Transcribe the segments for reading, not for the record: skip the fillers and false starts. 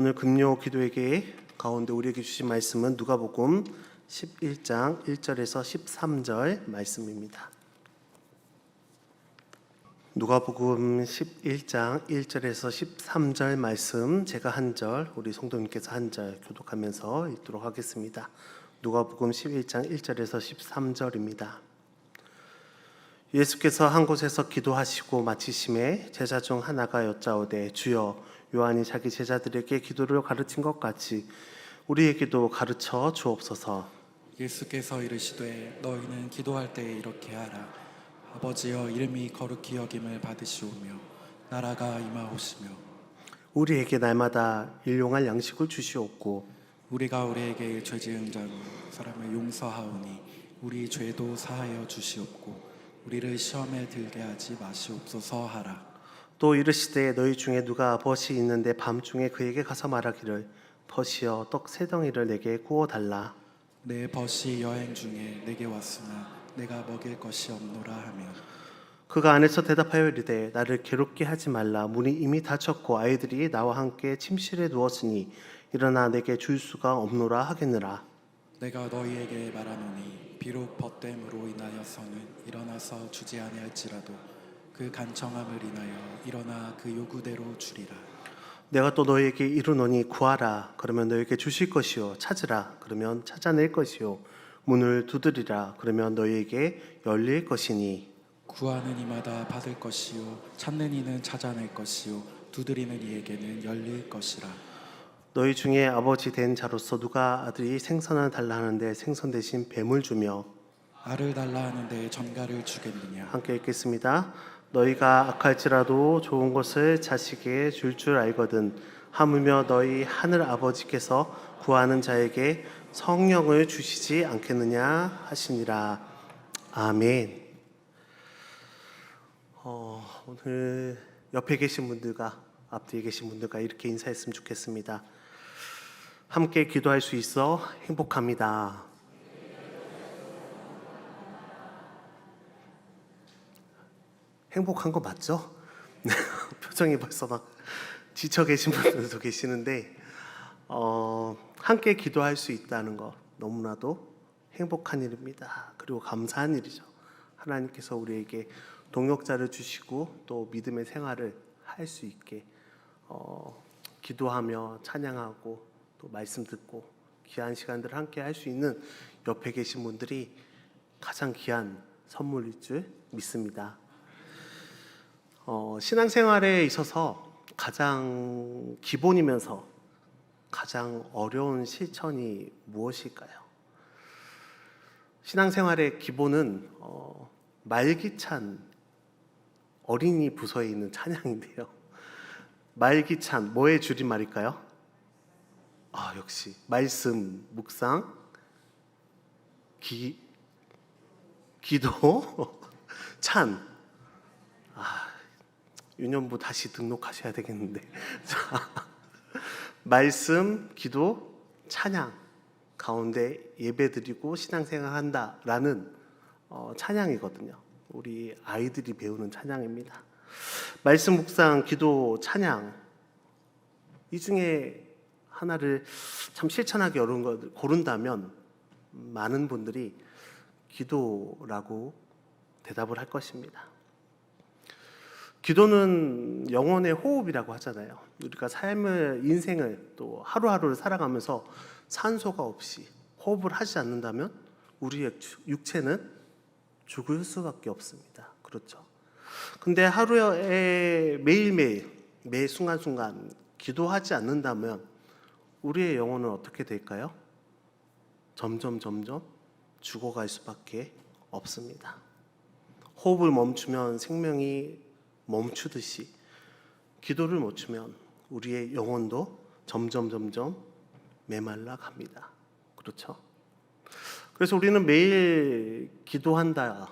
오늘 금요 기도회개 가운데 우리에게 주신 말씀은 누가복음 11장 1절에서 13절 말씀입니다. 누가복음 11장 1절에서 13절 말씀, 제가 한 절, 우리 성도님께서 한 절 교독하면서 읽도록 하겠습니다. 누가복음 11장 1절에서 13절입니다. 예수께서 한 곳에서 기도하시고 마치심에 제자 중 하나가 여짜오되, 주여, 요한이 자기 제자들에게 기도를 가르친 것 같이 우리에게도 가르쳐 주옵소서. 예수께서 이르시되, 너희는 기도할 때에 이렇게 하라. 아버지여, 이름이 거룩히 여김을 받으시오며 나라가 임하옵시며 우리에게 날마다 일용할 양식을 주시옵고 우리가 우리에게 죄 지은 사람을 용서하오니 우리 죄도 사하여 주시옵고 우리를 시험에 들게 하지 마시옵소서 하라. 또 이르시되, 너희 중에 누가 벗이 있는데 밤중에 그에게 가서 말하기를, 벗이여, 떡 세 덩이를 내게 구워 달라. 내 벗이 여행 중에 내게 왔으나 내가 먹일 것이 없노라 하며 그가 안에서 대답하여 이르되, 나를 괴롭게 하지 말라. 문이 이미 닫혔고 아이들이 나와 함께 침실에 누웠으니 일어나 내게 줄 수가 없노라 하겠느라. 내가 너희에게 말하노니 비록 벗됨으로 인하여서는 일어나서 주지 아니할지라도 그 간청함을 인하여 일어나 그 요구대로 주리라. 내가 또 너희에게 이르노니, 구하라, 그러면 너희에게 주실 것이요, 찾으라, 그러면 찾아낼 것이요, 문을 두드리라, 그러면 너희에게 열릴 것이니. 구하는 이마다 받을 것이요, 찾는 이는 찾아낼 것이요, 두드리는 이에게는 열릴 것이라. 너희 중에 아버지 된 자로서 누가 아들이 생선을 달라 하는데 생선 대신 뱀을 주며 알을 달라 하는데 전갈을 주겠느냐. 함께 읽겠습니다. 너희가 악할지라도 좋은 것을 자식에게 줄 알거든 하물며 너희 하늘 아버지께서 구하는 자에게 성령을 주시지 않겠느냐 하시니라. 아멘. 오늘 옆에 계신 분들과 앞뒤에 계신 분들과 이렇게 인사했으면 좋겠습니다. 함께 기도할 수 있어 행복합니다. 행복한 거 맞죠? 표정이 벌써 막 지쳐 계신 분들도 계시는데 함께 기도할 수 있다는 거 너무나도 행복한 일입니다. 그리고 감사한 일이죠. 하나님께서 우리에게 동역자를 주시고 또 믿음의 생활을 할 수 있게 기도하며 찬양하고 또 말씀 듣고 귀한 시간들을 함께 할 수 있는 옆에 계신 분들이 가장 귀한 선물일 줄 믿습니다. 신앙생활에 있어서 가장 기본이면서 가장 어려운 실천이 무엇일까요? 신앙생활의 기본은 말기찬 어린이 부서에 있는 찬양인데요. 말기찬, 뭐의 줄임말일까요? 역시 말씀, 묵상, 기도, 찬. 유년부 다시 등록하셔야 되겠는데. 말씀, 기도, 찬양 가운데 예배드리고 신앙생활 한다라는 찬양이거든요. 우리 아이들이 배우는 찬양입니다. 말씀, 묵상, 기도, 찬양, 이 중에 하나를 참 실천하기 어려운 걸 고른다면 많은 분들이 기도라고 대답을 할 것입니다. 기도는 영혼의 호흡이라고 하잖아요. 우리가 인생을 또 하루하루를 살아가면서 산소가 없이 호흡을 하지 않는다면 우리의 육체는 죽을 수밖에 없습니다. 그렇죠? 근데 하루에 매일매일 매 순간순간 기도하지 않는다면 우리의 영혼은 어떻게 될까요? 점점 죽어갈 수밖에 없습니다. 호흡을 멈추면 생명이 멈추듯이 기도를 멈추면 우리의 영혼도 점점 메말라 갑니다. 그렇죠? 그래서 우리는 매일 기도한다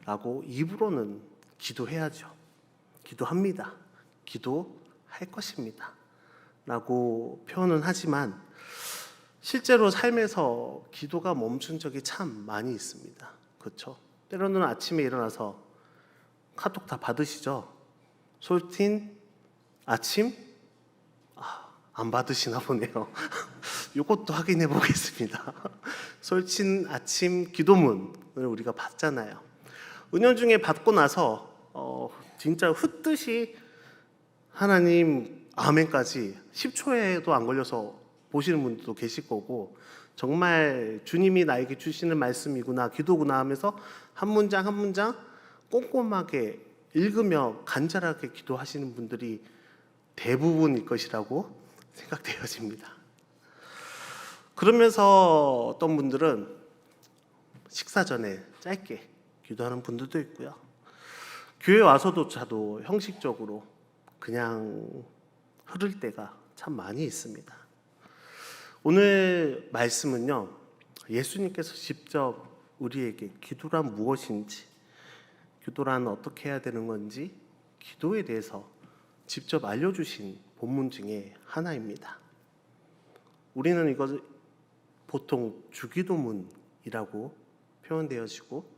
라고 입으로는 기도해야죠. 기도합니다. 기도할 것입니다. 라고 표현은 하지만 실제로 삶에서 기도가 멈춘 적이 참 많이 있습니다. 그렇죠? 때로는 아침에 일어나서 카톡 다 받으시죠? 솔틴 아침? 안 받으시나 보네요. 이것도 확인해 보겠습니다. 솔친 아침 기도문을 우리가 봤잖아요. 은연중에 받고 나서 진짜 흩듯이 하나님 아멘까지 10초에도 안 걸려서 보시는 분들도 계실 거고, 정말 주님이 나에게 주시는 말씀이구나, 기도구나 하면서 한 문장 한 문장 꼼꼼하게 읽으며 간절하게 기도하시는 분들이 대부분일 것이라고 생각되어집니다. 그러면서 어떤 분들은 식사 전에 짧게 기도하는 분들도 있고요. 교회 와서도 형식적으로 그냥 흐를 때가 참 많이 있습니다. 오늘 말씀은요, 예수님께서 직접 우리에게 기도란 무엇인지, 기도란 어떻게 해야 되는 건지, 기도에 대해서 직접 알려주신 본문 중에 하나입니다. 우리는 이것을 보통 주기도문이라고 표현되어지고,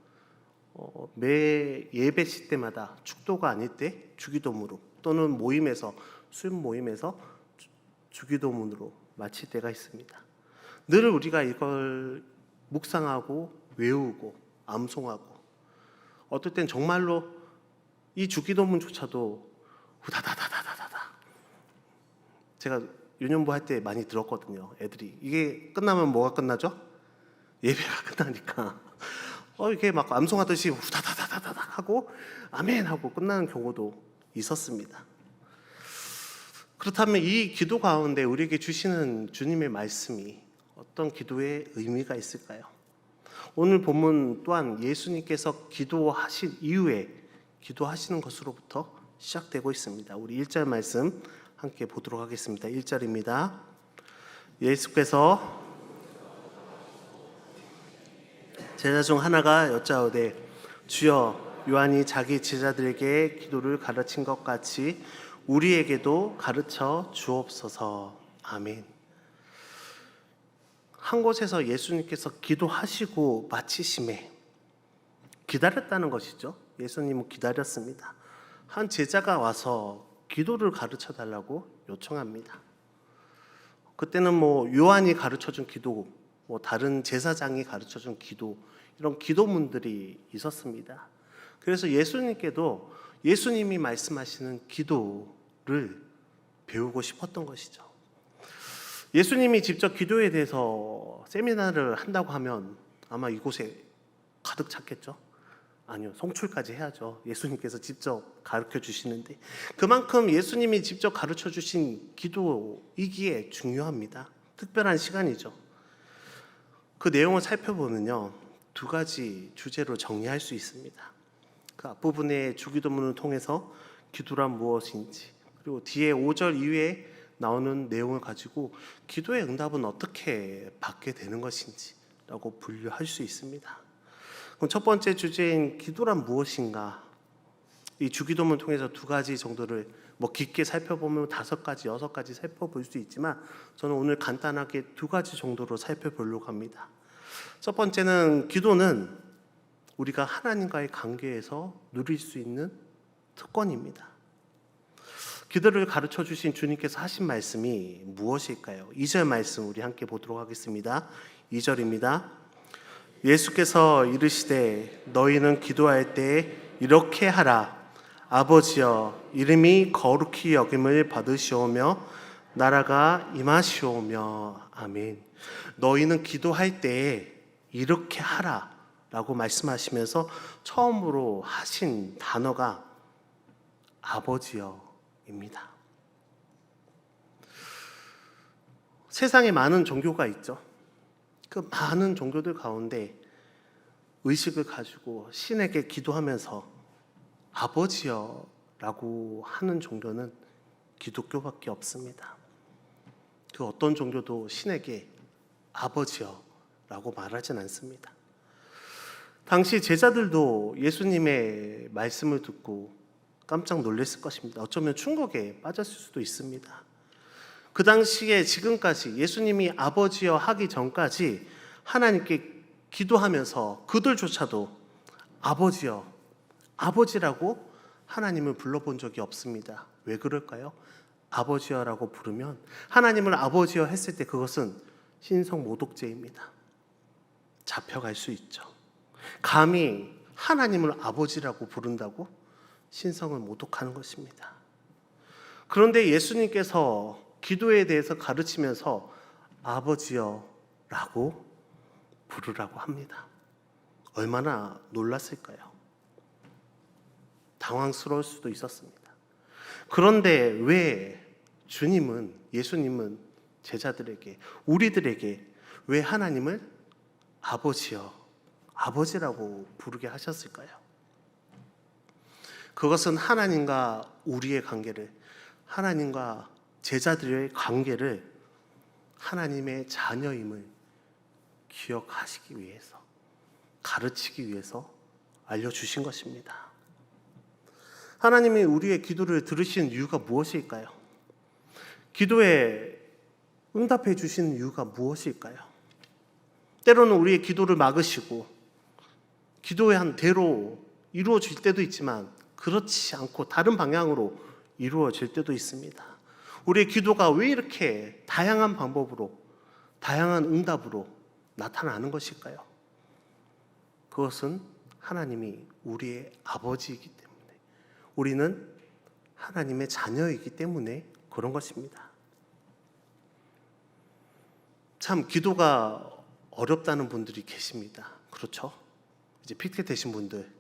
매 예배 시 때마다 축도가 아닐 때 주기도문으로, 또는 모임에서 수요 모임에서 주기도문으로 마칠 때가 있습니다. 늘 우리가 이걸 묵상하고 외우고 암송하고, 어떨 땐 정말로 이 주기도문조차도 후다다다다다다, 제가 유년부 할 때 많이 들었거든요. 애들이 이게 끝나면 뭐가 끝나죠? 예배가 끝나니까 이렇게 막 암송하듯이 후다다다다다 하고 아멘 하고 끝나는 경우도 있었습니다. 그렇다면 이 기도 가운데 우리에게 주시는 주님의 말씀이 어떤 기도의 의미가 있을까요? 오늘 본문 또한 예수님께서 기도하신 이후에 기도하시는 것으로부터 시작되고 있습니다. 우리 1절 말씀 함께 보도록 하겠습니다. 1절입니다. 예수께서 제자 중 하나가 여짜오되 주여, 요한이 자기 제자들에게 기도를 가르친 것 같이 우리에게도 가르쳐 주옵소서. 아멘. 한 곳에서 예수님께서 기도하시고 마치심에 기다렸다는 것이죠. 예수님은 기다렸습니다. 한 제자가 와서 기도를 가르쳐 달라고 요청합니다. 그때는 요한이 가르쳐 준 기도, 다른 제사장이 가르쳐 준 기도, 이런 기도문들이 있었습니다. 그래서 예수님께도 예수님이 말씀하시는 기도를 배우고 싶었던 것이죠. 예수님이 직접 기도에 대해서 세미나를 한다고 하면 아마 이곳에 가득 찼겠죠? 아니요, 송출까지 해야죠. 예수님께서 직접 가르쳐 주시는데, 그만큼 예수님이 직접 가르쳐 주신 기도이기에 중요합니다. 특별한 시간이죠. 그 내용을 살펴보면요, 두 가지 주제로 정리할 수 있습니다. 그 앞부분의 주기도문을 통해서 기도란 무엇인지, 그리고 뒤에 5절 이후에 나오는 내용을 가지고 기도의 응답은 어떻게 받게 되는 것인지라고 분류할 수 있습니다. 그럼 첫 번째 주제인 기도란 무엇인가, 이 주기도문을 통해서 두 가지 정도를 깊게 살펴보면 5가지, 6가지 살펴볼 수 있지만, 저는 오늘 간단하게 두 가지 정도로 살펴보려고 합니다. 첫 번째는, 기도는 우리가 하나님과의 관계에서 누릴 수 있는 특권입니다. 기도를 가르쳐 주신 주님께서 하신 말씀이 무엇일까요? 2절 말씀 우리 함께 보도록 하겠습니다. 2절입니다. 예수께서 이르시되 너희는 기도할 때 이렇게 하라. 아버지여, 이름이 거룩히 여김을 받으시오며 나라가 임하시오며. 아멘. 너희는 기도할 때 이렇게 하라 라고 말씀하시면서 처음으로 하신 단어가 아버지여입니다. 세상에 많은 종교가 있죠. 그 많은 종교들 가운데 의식을 가지고 신에게 기도하면서 아버지여라고 하는 종교는 기독교밖에 없습니다. 그 어떤 종교도 신에게 아버지여라고 말하진 않습니다. 당시 제자들도 예수님의 말씀을 듣고 깜짝 놀랐을 것입니다. 어쩌면 충격에 빠졌을 수도 있습니다. 그 당시에 지금까지 예수님이 아버지여 하기 전까지 하나님께 기도하면서 그들조차도 아버지여, 아버지라고 하나님을 불러본 적이 없습니다. 왜 그럴까요? 아버지여라고 부르면, 하나님을 아버지여 했을 때 그것은 신성 모독죄입니다. 잡혀갈 수 있죠. 감히 하나님을 아버지라고 부른다고 신성을 모독하는 것입니다. 그런데 예수님께서 기도에 대해서 가르치면서 아버지여라고 부르라고 합니다. 얼마나 놀랐을까요? 당황스러울 수도 있었습니다. 그런데 왜 예수님은 제자들에게, 우리들에게 왜 하나님을 아버지여, 아버지라고 부르게 하셨을까요? 그것은 하나님과 우리의 관계를, 하나님과 제자들의 관계를 하나님의 자녀임을 기억하시기 위해서, 가르치기 위해서 알려주신 것입니다. 하나님이 우리의 기도를 들으시는 이유가 무엇일까요? 기도에 응답해 주시는 이유가 무엇일까요? 때로는 우리의 기도를 막으시고 기도한 대로 이루어질 때도 있지만 그렇지 않고 다른 방향으로 이루어질 때도 있습니다. 우리의 기도가 왜 이렇게 다양한 방법으로, 다양한 응답으로 나타나는 것일까요? 그것은 하나님이 우리의 아버지이기 때문에, 우리는 하나님의 자녀이기 때문에 그런 것입니다. 참 기도가 어렵다는 분들이 계십니다. 그렇죠? 이제 픽트 되신 분들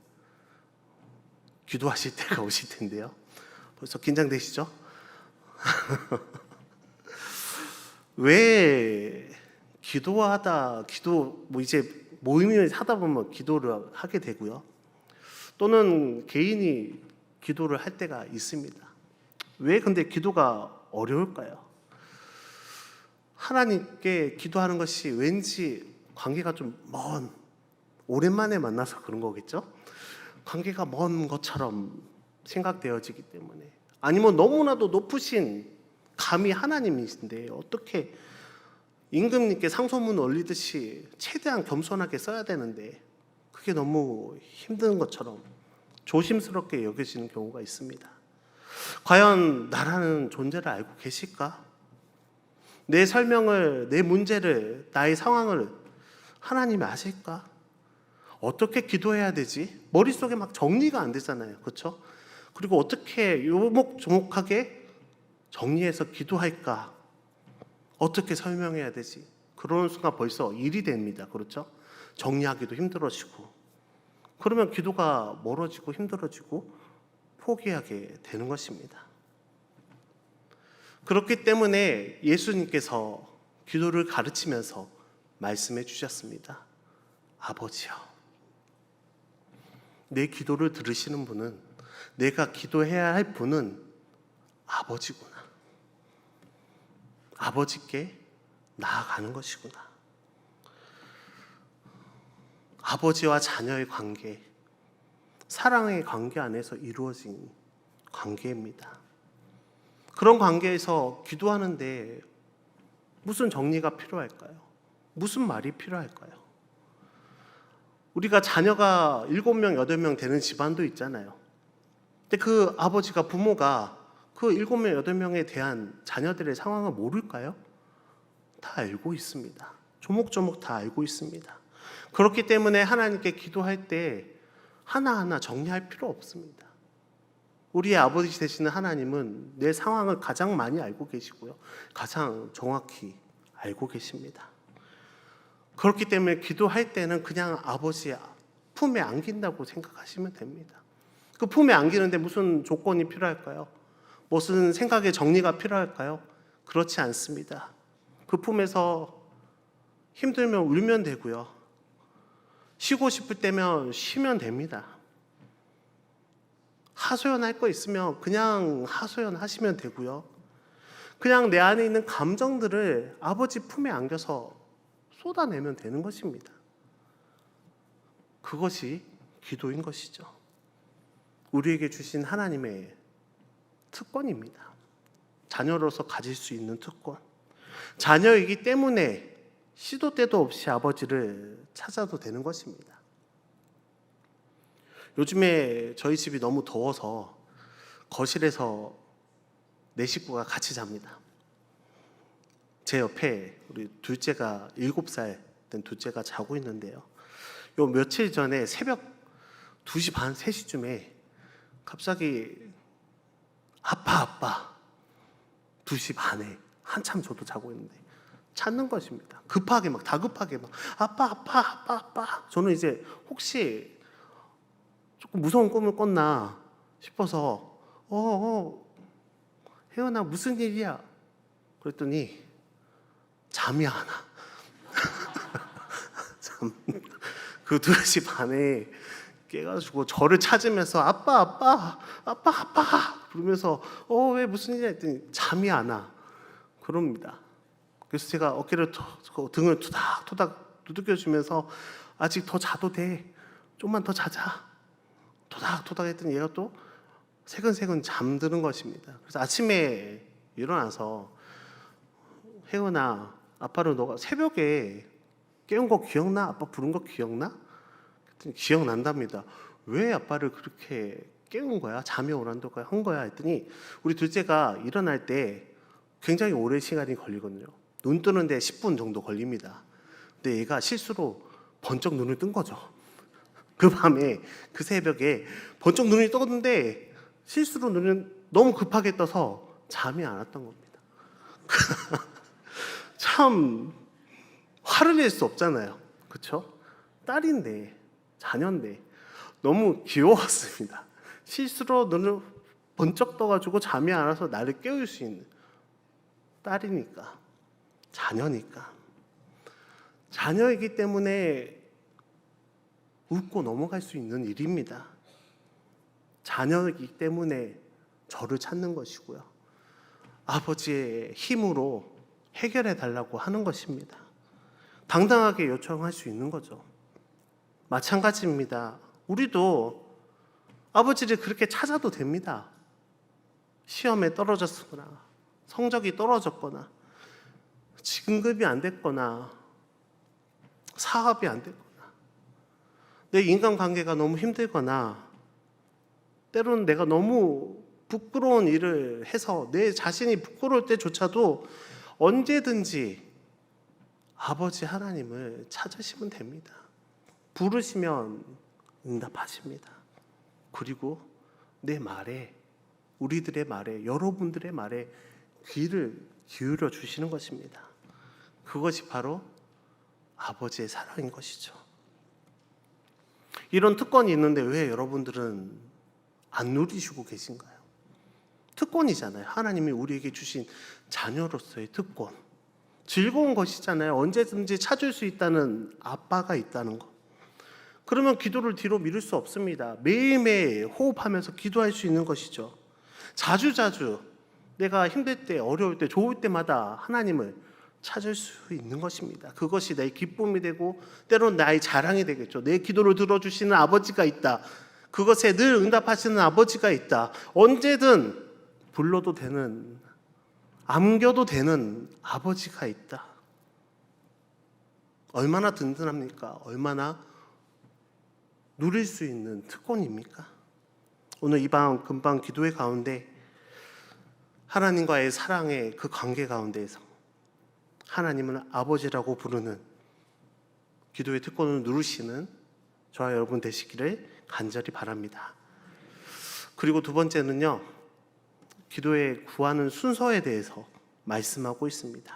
기도하실 때가 오실 텐데요. 벌써 긴장되시죠? 왜 이제 모임을 하다 보면 기도를 하게 되고요. 또는 개인이 기도를 할 때가 있습니다. 왜 근데 기도가 어려울까요? 하나님께 기도하는 것이 왠지 관계가 좀 오랜만에 만나서 그런 거겠죠? 관계가 먼 것처럼 생각되어지기 때문에, 아니면 너무나도 높으신 감히 하나님이신데 어떻게 임금님께 상소문 올리듯이 최대한 겸손하게 써야 되는데 그게 너무 힘든 것처럼 조심스럽게 여겨지는 경우가 있습니다. 과연 나라는 존재를 알고 계실까? 내 설명을, 내 문제를, 나의 상황을 하나님이 아실까? 어떻게 기도해야 되지? 머릿속에 막 정리가 안 되잖아요. 그렇죠? 그리고 어떻게 요목조목하게 정리해서 기도할까? 어떻게 설명해야 되지? 그러는 순간 벌써 일이 됩니다. 그렇죠? 정리하기도 힘들어지고, 그러면 기도가 멀어지고 힘들어지고 포기하게 되는 것입니다. 그렇기 때문에 예수님께서 기도를 가르치면서 말씀해 주셨습니다. 아버지여. 내 기도를 들으시는 분은, 내가 기도해야 할 분은 아버지구나. 아버지께 나아가는 것이구나. 아버지와 자녀의 관계, 사랑의 관계 안에서 이루어진 관계입니다. 그런 관계에서 기도하는데 무슨 정리가 필요할까요? 무슨 말이 필요할까요? 우리가 자녀가 7명, 8명 되는 집안도 있잖아요. 근데 그 아버지가, 부모가 그 7명, 8명에 대한 자녀들의 상황을 모를까요? 다 알고 있습니다. 조목조목 다 알고 있습니다. 그렇기 때문에 하나님께 기도할 때 하나하나 정리할 필요 없습니다. 우리의 아버지 되시는 하나님은 내 상황을 가장 많이 알고 계시고요. 가장 정확히 알고 계십니다. 그렇기 때문에 기도할 때는 그냥 아버지 품에 안긴다고 생각하시면 됩니다. 그 품에 안기는데 무슨 조건이 필요할까요? 무슨 생각의 정리가 필요할까요? 그렇지 않습니다. 그 품에서 힘들면 울면 되고요. 쉬고 싶을 때면 쉬면 됩니다. 하소연할 거 있으면 그냥 하소연하시면 되고요. 그냥 내 안에 있는 감정들을 아버지 품에 안겨서 쏟아내면 되는 것입니다. 그것이 기도인 것이죠. 우리에게 주신 하나님의 특권입니다. 자녀로서 가질 수 있는 특권. 자녀이기 때문에 시도 때도 없이 아버지를 찾아도 되는 것입니다. 요즘에 저희 집이 너무 더워서 거실에서 네 식구가 같이 잡니다. 제 옆에 우리 둘째가 7살 된 둘째가 자고 있는데요. 요 며칠 전에 새벽 2시 반, 3시쯤에 갑자기 아빠 2시 반에 한참 저도 자고 있는데 찾는 것입니다. 급하게 막 다급하게 막 아빠. 저는 이제 혹시 조금 무서운 꿈을 꿨나 싶어서 혜연아 무슨 일이야? 그랬더니 잠이 안 와. 그 2시 반에 깨가지고 저를 찾으면서 아빠 부르면서 왜 무슨 일이야 했더니 잠이 안 와. 그럽니다. 그래서 제가 어깨를 등을 토닥토닥 두들겨주면서 아직 더 자도 돼. 좀만 더 자자. 토닥토닥 했더니 얘가 또 새근새근 잠드는 것입니다. 그래서 아침에 일어나서 혜은아, 아빠를 너가 새벽에 깨운 거 기억나? 아빠 부른 거 기억나? 그랬더니 기억난답니다. 왜 아빠를 그렇게 깨운 거야? 잠이 오란다고 한 거야? 했더니 우리 둘째가 일어날 때 굉장히 오랜 시간이 걸리거든요. 눈 뜨는데 10분 정도 걸립니다. 근데 얘가 실수로 번쩍 눈을 뜬 거죠. 그 밤에 그 새벽에 번쩍 눈이 떴는데 실수로 눈을 너무 급하게 떠서 잠이 안 왔던 겁니다. 참 화를 낼 수 없잖아요. 그렇죠? 딸인데 자녀인데 너무 귀여웠습니다. 실수로 눈을 번쩍 떠가지고 잠이 안 와서 나를 깨울 수 있는 딸이니까, 자녀니까. 자녀이기 때문에 웃고 넘어갈 수 있는 일입니다. 자녀이기 때문에 저를 찾는 것이고요. 아버지의 힘으로 해결해 달라고 하는 것입니다. 당당하게 요청할 수 있는 거죠. 마찬가지입니다. 우리도 아버지를 그렇게 찾아도 됩니다. 시험에 떨어졌거나 성적이 떨어졌거나 진급이 안 됐거나 사업이 안 됐거나 내 인간관계가 너무 힘들거나 때로는 내가 너무 부끄러운 일을 해서 내 자신이 부끄러울 때조차도 언제든지 아버지 하나님을 찾으시면 됩니다. 부르시면 응답하십니다. 그리고 내 말에, 우리들의 말에, 여러분들의 말에 귀를 기울여 주시는 것입니다. 그것이 바로 아버지의 사랑인 것이죠. 이런 특권이 있는데 왜 여러분들은 안 누리시고 계신가요? 특권이잖아요. 하나님이 우리에게 주신 자녀로서의 특권. 즐거운 것이잖아요. 언제든지 찾을 수 있다는 아빠가 있다는 것. 그러면 기도를 뒤로 미룰 수 없습니다. 매일매일 호흡하면서 기도할 수 있는 것이죠. 자주자주 내가 힘들 때, 어려울 때, 좋을 때마다 하나님을 찾을 수 있는 것입니다. 그것이 내 기쁨이 되고 때로는 나의 자랑이 되겠죠. 내 기도를 들어주시는 아버지가 있다. 그것에 늘 응답하시는 아버지가 있다. 언제든 불러도 되는, 안겨도 되는 아버지가 있다. 얼마나 든든합니까? 얼마나 누릴 수 있는 특권입니까? 오늘 이 밤 금방 기도의 가운데 하나님과의 사랑의 그 관계 가운데에서 하나님을 아버지라고 부르는 기도의 특권을 누르시는 저와 여러분 되시기를 간절히 바랍니다. 그리고 두 번째는요, 기도에 구하는 순서에 대해서 말씀하고 있습니다.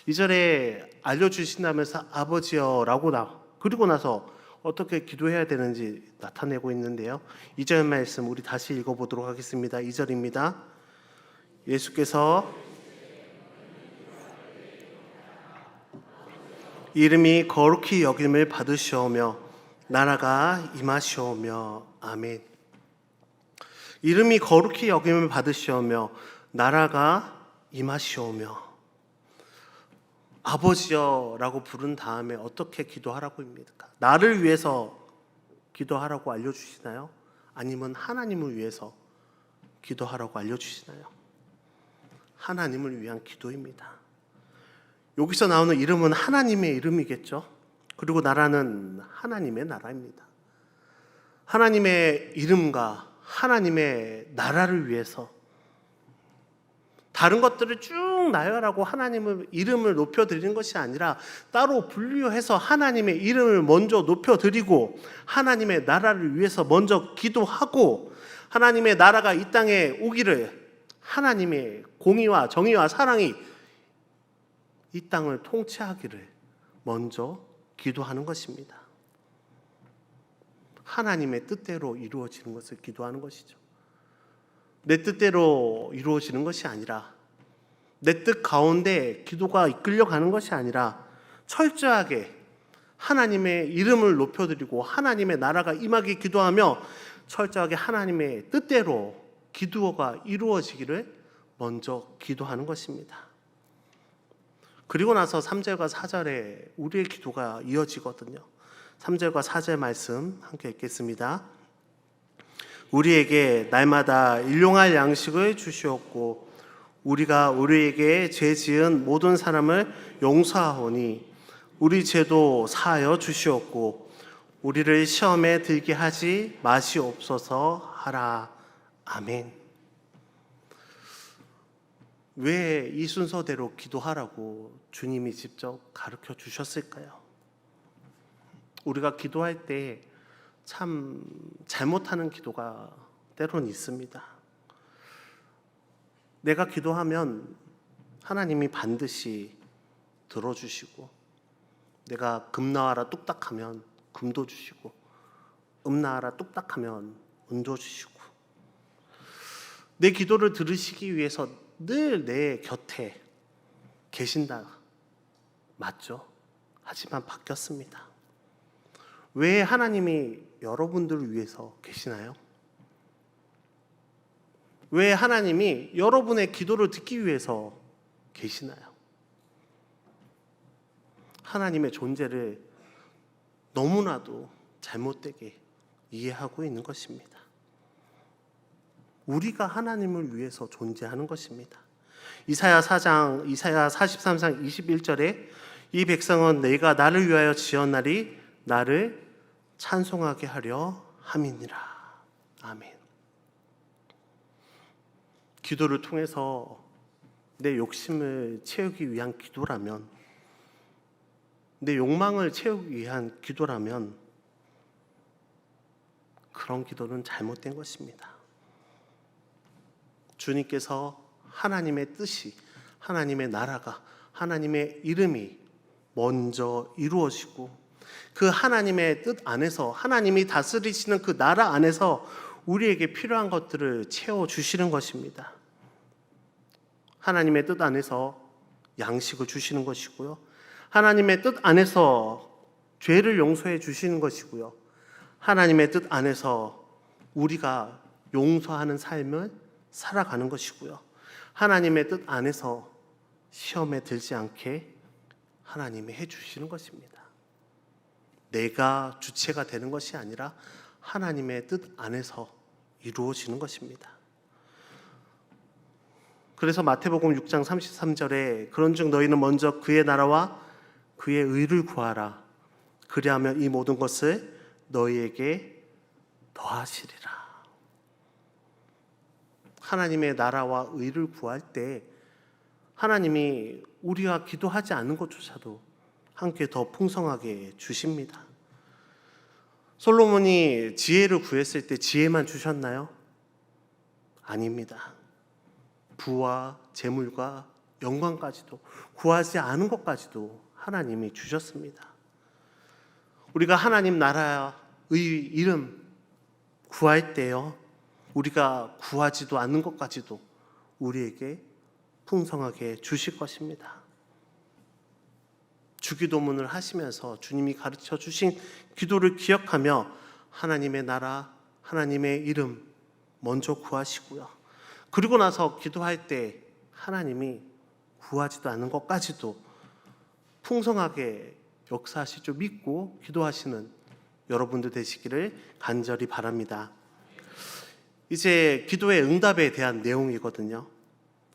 2절에 알려주신다면서 아버지여라고 그리고 나서 어떻게 기도해야 되는지 나타내고 있는데요. 2절 말씀 우리 다시 읽어보도록 하겠습니다. 2절입니다. 예수께서 이름이 거룩히 여김을 받으시오며 나라가 임하시오며 아멘. 이름이 거룩히 여김을 받으시오며 나라가 임하시오며 아버지여라고 부른 다음에 어떻게 기도하라고 입니까? 나를 위해서 기도하라고 알려주시나요? 아니면 하나님을 위해서 기도하라고 알려주시나요? 하나님을 위한 기도입니다. 여기서 나오는 이름은 하나님의 이름이겠죠. 그리고 나라는 하나님의 나라입니다. 하나님의 이름과 하나님의 나라를 위해서 다른 것들을 쭉 나열하고 하나님의 이름을 높여드리는 것이 아니라 따로 분류해서 하나님의 이름을 먼저 높여드리고 하나님의 나라를 위해서 먼저 기도하고 하나님의 나라가 이 땅에 오기를 하나님의 공의와 정의와 사랑이 이 땅을 통치하기를 먼저 기도하는 것입니다. 하나님의 뜻대로 이루어지는 것을 기도하는 것이죠. 내 뜻대로 이루어지는 것이 아니라 내 뜻 가운데 기도가 이끌려가는 것이 아니라 철저하게 하나님의 이름을 높여드리고 하나님의 나라가 임하기 기도하며 철저하게 하나님의 뜻대로 기도가 이루어지기를 먼저 기도하는 것입니다. 그리고 나서 3절과 4절에 우리의 기도가 이어지거든요. 3절과 4절 말씀 함께 읽겠습니다. 우리에게 날마다 일용할 양식을 주시옵고 우리가 우리에게 죄 지은 모든 사람을 용서하오니 우리 죄도 사하여 주시옵고 우리를 시험에 들게 하지 마시옵소서 하라. 아멘. 왜 이 순서대로 기도하라고 주님이 직접 가르쳐 주셨을까요? 우리가 기도할 때 참 잘못하는 기도가 때로는 있습니다. 내가 기도하면 하나님이 반드시 들어주시고 내가 금 나와라 뚝딱하면 금도 주시고 은 나와라 뚝딱하면 은도 주시고 내 기도를 들으시기 위해서 늘 내 곁에 계신다. 맞죠? 하지만 바뀌었습니다. 왜 하나님이 여러분들을 위해서 계시나요? 왜 하나님이 여러분의 기도를 듣기 위해서 계시나요? 하나님의 존재를 너무나도 잘못되게 이해하고 있는 것입니다. 우리가 하나님을 위해서 존재하는 것입니다. 이사야 43장 21절에 이 백성은 내가 나를 위하여 지었나니 나를 찬송하게 하려 함이니라. 아멘. 기도를 통해서 내 욕심을 채우기 위한 기도라면, 내 욕망을 채우기 위한 기도라면 그런 기도는 잘못된 것입니다. 주님께서 하나님의 뜻이, 하나님의 나라가, 하나님의 이름이 먼저 이루어지고 그 하나님의 뜻 안에서 하나님이 다스리시는 그 나라 안에서 우리에게 필요한 것들을 채워주시는 것입니다. 하나님의 뜻 안에서 양식을 주시는 것이고요. 하나님의 뜻 안에서 죄를 용서해 주시는 것이고요. 하나님의 뜻 안에서 우리가 용서하는 삶을 살아가는 것이고요. 하나님의 뜻 안에서 시험에 들지 않게 하나님이 해주시는 것입니다. 내가 주체가 되는 것이 아니라 하나님의 뜻 안에서 이루어지는 것입니다. 그래서 마태복음 6장 33절에 그런즉 너희는 먼저 그의 나라와 그의 의를 구하라. 그리하면 이 모든 것을 너희에게 더하시리라. 하나님의 나라와 의를 구할 때 하나님이 우리가 기도하지 않는 것조차도 함께 더 풍성하게 주십니다. 솔로몬이 지혜를 구했을 때 지혜만 주셨나요? 아닙니다. 부와 재물과 영광까지도, 구하지 않은 것까지도 하나님이 주셨습니다. 우리가 하나님 나라의 이름 구할 때요, 우리가 구하지도 않는 것까지도 우리에게 풍성하게 주실 것입니다. 주기도문을 하시면서 주님이 가르쳐 주신 기도를 기억하며 하나님의 나라, 하나님의 이름 먼저 구하시고요. 그리고 나서 기도할 때 하나님이 구하지도 않은 것까지도 풍성하게 역사하실 줄 믿고 기도하시는 여러분들 되시기를 간절히 바랍니다. 이제 기도의 응답에 대한 내용이거든요.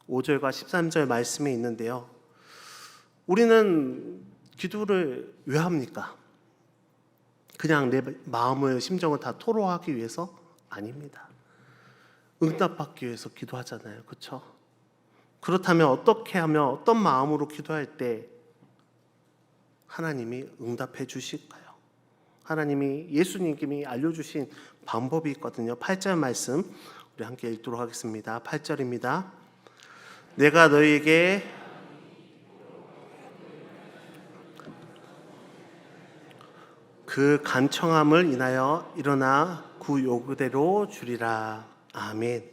5절과 13절 말씀에 있는데요. 우리는 기도를 왜 합니까? 그냥 내 마음을, 심정을 다 토로하기 위해서? 아닙니다. 응답받기 위해서 기도하잖아요. 그렇죠? 그렇다면 어떻게 하며 어떤 마음으로 기도할 때 하나님이 응답해 주실까요? 하나님이 예수님이 알려주신 방법이 있거든요. 8절 말씀 우리 함께 읽도록 하겠습니다. 8절입니다. 내가 너희에게 그 간청함을 인하여 일어나 그 요구대로 주리라. 아멘.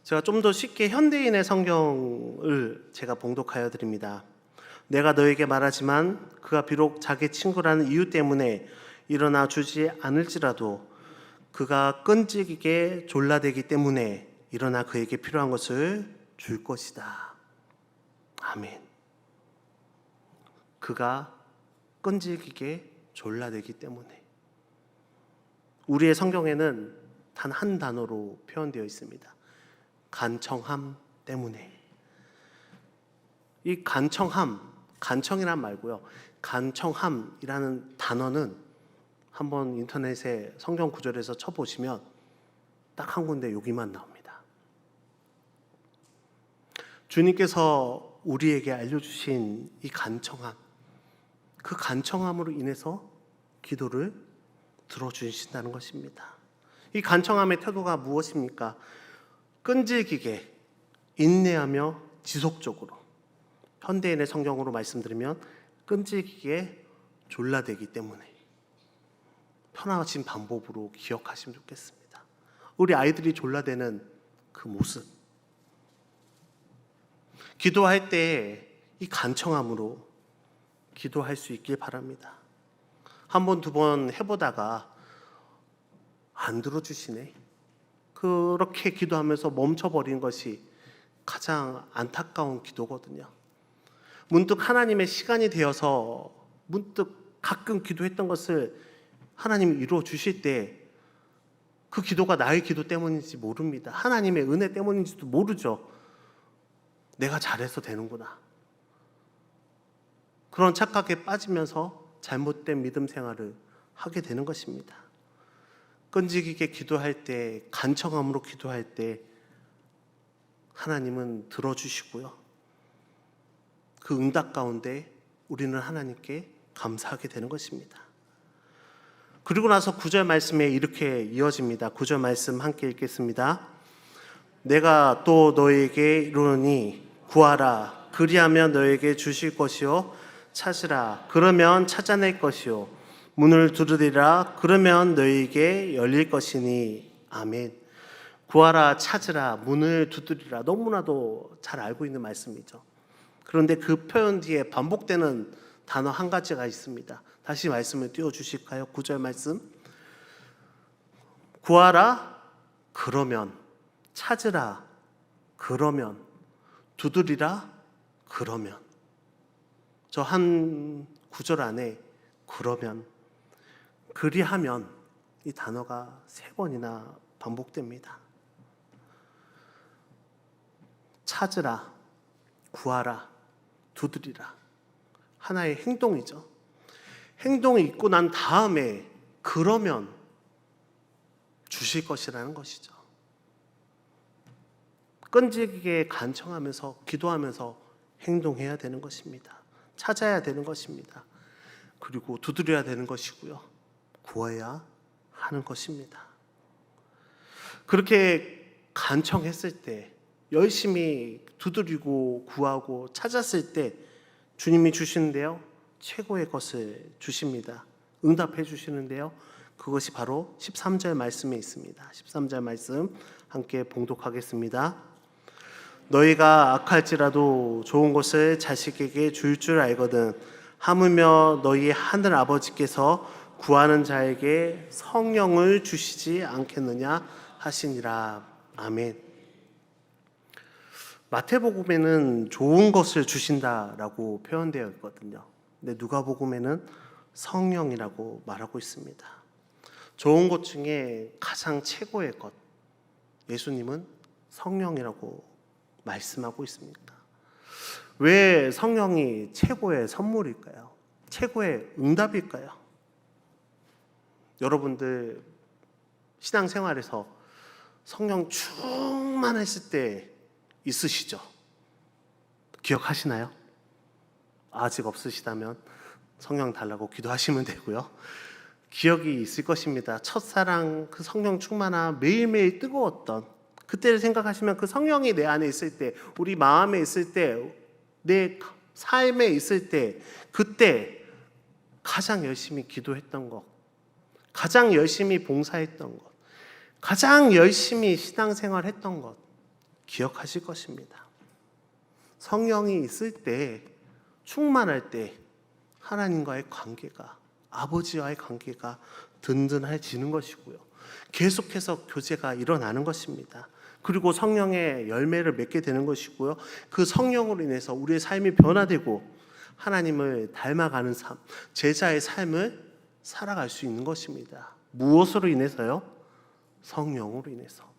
제가 좀 더 쉽게 현대인의 성경을 제가 봉독하여 드립니다. 내가 너에게 말하지만 그가 비록 자기 친구라는 이유 때문에 일어나 주지 않을지라도 그가 끈질기게 졸라대기 때문에 일어나 그에게 필요한 것을 줄 것이다. 아멘. 그가 끈질기게 졸라대기 때문에. 우리의 성경에는 단 한 단어로 표현되어 있습니다. 간청함 때문에. 이 간청이란 말고요. 간청함이라는 단어는 한번 인터넷에 성경 구절에서 쳐보시면 딱 한 군데 여기만 나옵니다. 주님께서 우리에게 알려주신 이 간청함, 그 간청함으로 인해서 기도를 들어주신다는 것입니다. 이 간청함의 태도가 무엇입니까? 끈질기게, 인내하며 지속적으로. 현대인의 성경으로 말씀드리면 끈질기게 졸라대기 때문에. 편하신 방법으로 기억하시면 좋겠습니다. 우리 아이들이 졸라대는 그 모습. 기도할 때 이 간청함으로 기도할 수 있길 바랍니다. 한 번, 두 번 해보다가 안 들어주시네. 그렇게 기도하면서 멈춰버린 것이 가장 안타까운 기도거든요. 문득 하나님의 시간이 되어서 문득 가끔 기도했던 것을 하나님이 이루어 주실 때 그 기도가 나의 기도 때문인지 모릅니다. 하나님의 은혜 때문인지도 모르죠. 내가 잘해서 되는구나. 그런 착각에 빠지면서 잘못된 믿음 생활을 하게 되는 것입니다. 끈질기게 기도할 때, 간청함으로 기도할 때 하나님은 들어주시고요. 그 응답 가운데 우리는 하나님께 감사하게 되는 것입니다. 그리고 나서 9절 말씀에 이렇게 이어집니다. 9절 말씀 함께 읽겠습니다. 내가 또 너에게 이르노니 구하라 그리하면 너에게 주실 것이요 찾으라 그러면 찾아낼 것이요 문을 두드리라 그러면 너에게 열릴 것이니 아멘. 구하라 찾으라 문을 두드리라 너무나도 잘 알고 있는 말씀이죠. 그런데 그 표현 뒤에 반복되는 단어 한 가지가 있습니다. 다시 말씀을 띄워주실까요? 9절 말씀. 구하라 그러면, 찾으라 그러면, 두드리라 그러면. 저 한 구절 안에 그러면, 그리하면 이 단어가 3번이나 반복됩니다. 찾으라, 구하라, 두드리라. 하나의 행동이죠. 행동이 있고 난 다음에 그러면 주실 것이라는 것이죠. 끈질기게 간청하면서 기도하면서 행동해야 되는 것입니다. 찾아야 되는 것입니다. 그리고 두드려야 되는 것이고요. 구해야 하는 것입니다. 그렇게 간청했을 때 열심히 두드리고 구하고 찾았을 때 주님이 주시는데요. 최고의 것을 주십니다. 응답해 주시는데요. 그것이 바로 13절 말씀에 있습니다. 13절 말씀 함께 봉독하겠습니다. 너희가 악할지라도 좋은 것을 자식에게 줄 줄 알거든 하물며 너희 하늘 아버지께서 구하는 자에게 성령을 주시지 않겠느냐 하시니라. 아멘. 마태복음에는 좋은 것을 주신다라고 표현되어 있거든요. 근데 누가복음에는 성령이라고 말하고 있습니다. 좋은 것 중에 가장 최고의 것, 예수님은 성령이라고 말씀하고 있습니다. 왜 성령이 최고의 선물일까요? 최고의 응답일까요? 여러분들 신앙생활에서 성령 충만했을 때 있으시죠? 기억하시나요? 아직 없으시다면 성령 달라고 기도하시면 되고요. 기억이 있을 것입니다. 첫사랑, 그 성령 충만함, 매일매일 뜨거웠던 그때를 생각하시면 그 성령이 내 안에 있을 때, 우리 마음에 있을 때, 내 삶에 있을 때, 그때 가장 열심히 기도했던 것, 가장 열심히 봉사했던 것, 가장 열심히 신앙생활 했던 것 기억하실 것입니다. 성령이 있을 때, 충만할 때 하나님과의 관계가, 아버지와의 관계가 든든해지는 것이고요. 계속해서 교제가 일어나는 것입니다. 그리고 성령의 열매를 맺게 되는 것이고요. 그 성령으로 인해서 우리의 삶이 변화되고 하나님을 닮아가는 삶, 제자의 삶을 살아갈 수 있는 것입니다. 무엇으로 인해서요? 성령으로 인해서.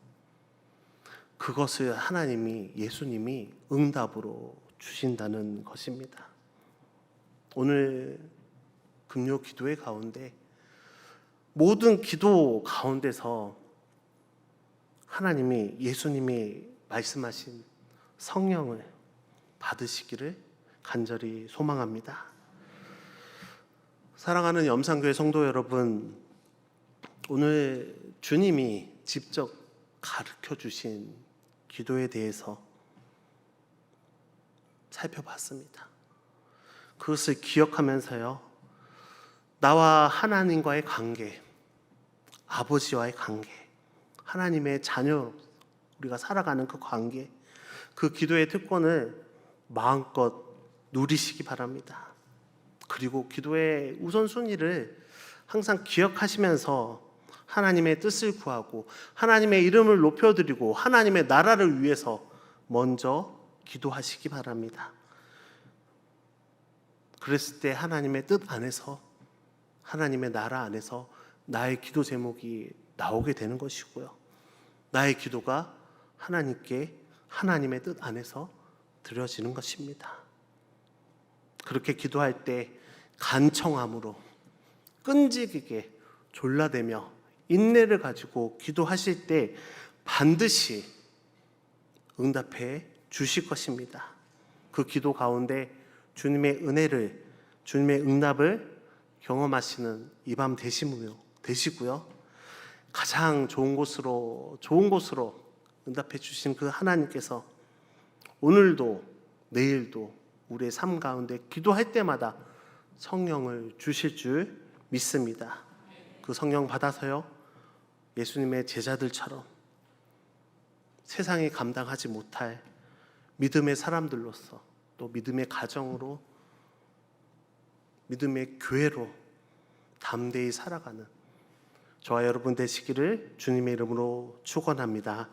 그것을 하나님이, 예수님이 응답으로 주신다는 것입니다. 오늘 금요 기도회 가운데 모든 기도 가운데서 하나님이, 예수님이 말씀하신 성령을 받으시기를 간절히 소망합니다. 사랑하는 염산교회 성도 여러분, 오늘 주님이 직접 가르쳐 주신 기도에 대해서 살펴봤습니다. 그것을 기억하면서요, 나와 하나님과의 관계, 아버지와의 관계, 하나님의 자녀, 우리가 살아가는 그 관계, 그 기도의 특권을 마음껏 누리시기 바랍니다. 그리고 기도의 우선순위를 항상 기억하시면서 하나님의 뜻을 구하고 하나님의 이름을 높여드리고 하나님의 나라를 위해서 먼저 기도하시기 바랍니다. 그랬을 때 하나님의 뜻 안에서, 하나님의 나라 안에서 나의 기도 제목이 나오게 되는 것이고요. 나의 기도가 하나님께, 하나님의 뜻 안에서 드려지는 것입니다. 그렇게 기도할 때 간청함으로, 끈질기게 졸라대며 인내를 가지고 기도하실 때 반드시 응답해 주실 것입니다. 그 기도 가운데 주님의 은혜를, 주님의 응답을 경험하시는 이 밤 되시고요. 가장 좋은 곳으로 응답해 주신 그 하나님께서 오늘도 내일도 우리의 삶 가운데 기도할 때마다 성령을 주실 줄 믿습니다. 그 성령 받아서요, 예수님의 제자들처럼 세상이 감당하지 못할 믿음의 사람들로서, 또 믿음의 가정으로, 믿음의 교회로 담대히 살아가는 저와 여러분 되시기를 주님의 이름으로 축원합니다.